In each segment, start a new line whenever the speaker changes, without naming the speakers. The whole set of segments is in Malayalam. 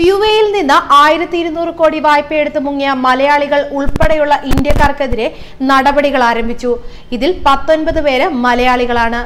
യുഎഇയിൽ നിന്ന് 1200 കോടി വായ്പയെടുത്ത് മുങ്ങിയ മലയാളികൾ ഉൾപ്പെടെയുള്ള ഇന്ത്യക്കാർക്കെതിരെ നടപടികൾ ആരംഭിച്ചു. ഇതിൽ 19 പേര് മലയാളികളാണ്.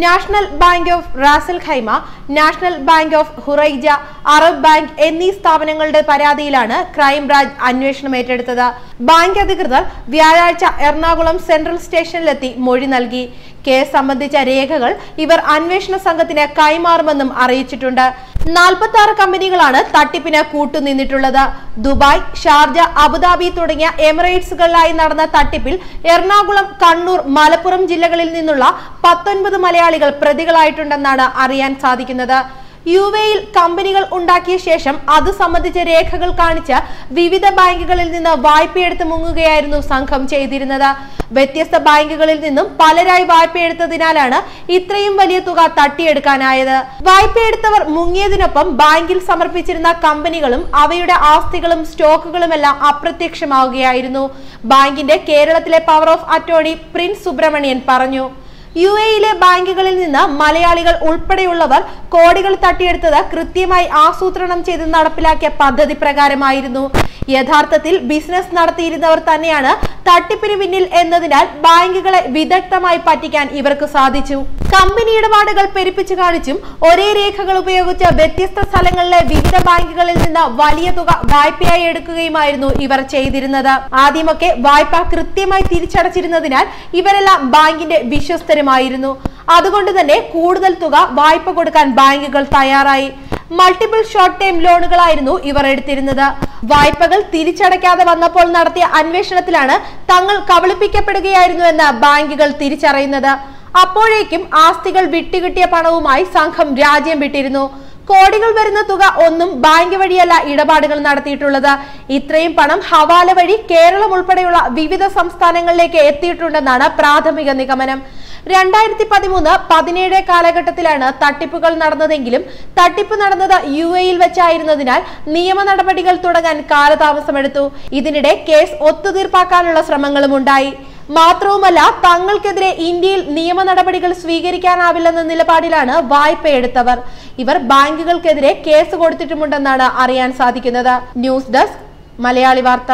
National bank of Ras al Khaimah, national bank of ഹുറൈജ, അറബ് ബാങ്ക് എന്നീ സ്ഥാപനങ്ങളുടെ പരാതിയിലാണ് ക്രൈംബ്രാഞ്ച് അന്വേഷണം ഏറ്റെടുത്തത്. ബാങ്ക് അധികൃതർ വ്യാഴാഴ്ച എറണാകുളം സെൻട്രൽ സ്റ്റേഷനിലെത്തി മൊഴി നൽകി. കേസ് സംബന്ധിച്ച രേഖകൾ ഇവർ അന്വേഷണ സംഘത്തിന് കൈമാറുമെന്നും അറിയിച്ചിട്ടുണ്ട്. 46 കമ്പനികളാണ് തട്ടിപ്പിന് കൂട്ടുനിന്നിട്ടുള്ളത്. ദുബായ്, ഷാർജ, അബുദാബി തുടങ്ങിയ എമിറേറ്റ്സുകളിലായി നടന്ന തട്ടിപ്പിൽ എറണാകുളം, കണ്ണൂർ, മലപ്പുറം ജില്ലകളിൽ നിന്നുള്ള 19 മലയാളികൾ പ്രതികളായിട്ടുണ്ടെന്നാണ് അറിയാൻ സാധിക്കുന്നത്. യുഎഇയിൽ കമ്പനികൾ ഉണ്ടാക്കിയ ശേഷം അത് സംബന്ധിച്ച രേഖകൾ കാണിച്ച് വിവിധ ബാങ്കുകളിൽ നിന്ന് വായ്പയെടുത്ത് മുങ്ങുകയായിരുന്നു സംഘം ചെയ്തിരുന്നത്. വ്യത്യസ്ത ബാങ്കുകളിൽ നിന്നും പലരായി വായ്പയെടുത്തതിനാലാണ് ഇത്രയും വലിയ തുക തട്ടിയെടുക്കാനായത്. വായ്പയെടുത്തവർ മുങ്ങിയതിനൊപ്പം ബാങ്കിൽ സമർപ്പിച്ചിരുന്ന കമ്പനികളും അവയുടെ ആസ്തികളും സ്റ്റോക്കുകളുമെല്ലാം അപ്രത്യക്ഷമാവുകയായിരുന്നു. ബാങ്കിന്റെ കേരളത്തിലെ power of attorney Prince Subrahmanyan പറഞ്ഞു. യുഎഇയിലെ ബാങ്കുകളിൽ നിന്ന് മലയാളികൾ ഉൾപ്പെടെയുള്ളവർ കോടികൾ തട്ടിയെടുത്തത് കൃത്യമായി ആസൂത്രണം ചെയ്ത് നടപ്പിലാക്കിയ പദ്ധതി പ്രകാരമായിരുന്നു. യഥാർത്ഥത്തിൽ ബിസിനസ് നടത്തിയിരുന്നവർ തന്നെയാണ് തട്ടിപ്പിന് പിന്നിൽ എന്നതിനാൽ ബാങ്കുകളെ വിദഗ്ധമായി പറ്റിക്കാൻ ഇവർക്ക് സാധിച്ചു. കമ്പനി ഇടപാടുകൾ പെരുപ്പിച്ചു കാണിച്ചും ഒരേ രേഖകൾ ഉപയോഗിച്ച് വ്യത്യസ്ത സ്ഥലങ്ങളിലെ വിവിധ ബാങ്കുകളിൽ നിന്ന് വലിയ തുക വായ്പയായി എടുക്കുകയുമായിരുന്നു ഇവർ ചെയ്തിരുന്നത്. ആദ്യമൊക്കെ വായ്പ കൃത്യമായി തിരിച്ചടച്ചിരുന്നതിനാൽ ഇവരെല്ലാം ബാങ്കിന്റെ വിശ്വസ്തരുമായിരുന്നു. അതുകൊണ്ട് തന്നെ കൂടുതൽ തുക വായ്പ കൊടുക്കാൻ ബാങ്കുകൾ തയ്യാറായി. മൾട്ടിപ്പിൾ ഷോർട്ട് ടൈം ലോണുകളായിരുന്നു ഇവർ എടുത്തിരുന്നത്. വായ്പകൾ തിരിച്ചടയ്ക്കാതെ വന്നപ്പോൾ നടത്തിയ അന്വേഷണത്തിലാണ് തങ്ങൾ കബളിപ്പിക്കപ്പെടുകയായിരുന്നു എന്ന് ബാങ്കുകൾ തിരിച്ചറിയുന്നത്. അപ്പോഴേക്കും ആസ്തികൾ വിട്ടുകിട്ടിയ പണവുമായി സംഘം രാജ്യം വിട്ടിരുന്നു. കോടികൾ വരുന്ന തുക ഒന്നും ബാങ്ക് വഴിയല്ല ഇടപാടുകൾ നടത്തിയിട്ടുള്ളത്. ഇത്രയും പണം ഹവാല വഴി കേരളം ഉൾപ്പെടെയുള്ള വിവിധ സംസ്ഥാനങ്ങളിലേക്ക് എത്തിയിട്ടുണ്ടെന്നാണ് പ്രാഥമിക നിഗമനം. 2013-17 കാലഘട്ടത്തിലാണ് തട്ടിപ്പുകൾ നടന്നതെങ്കിലും തട്ടിപ്പ് നടന്നത് യുഎഇയിൽ വെച്ചായിരുന്നതിനാൽ നിയമ നടപടികൾ തുടങ്ങാൻ കാലതാമസമെടുത്തു. ഇതിനിടെ കേസ് ഒത്തുതീർപ്പാക്കാനുള്ള ശ്രമങ്ങളും ഉണ്ടായി. മാത്രവുമല്ല, തങ്ങൾക്കെതിരെ ഇന്ത്യയിൽ നിയമ നടപടികൾ സ്വീകരിക്കാനാവില്ലെന്ന നിലപാടിലാണ് വായ്പയെടുത്തവർ. ഇവർ ബാങ്കുകൾക്കെതിരെ കേസ് കൊടുത്തിട്ടുമുണ്ടെന്നാണ് അറിയാൻ സാധിക്കുന്നത്. ന്യൂസ് ഡെസ്ക്, മലയാളി വാർത്ത.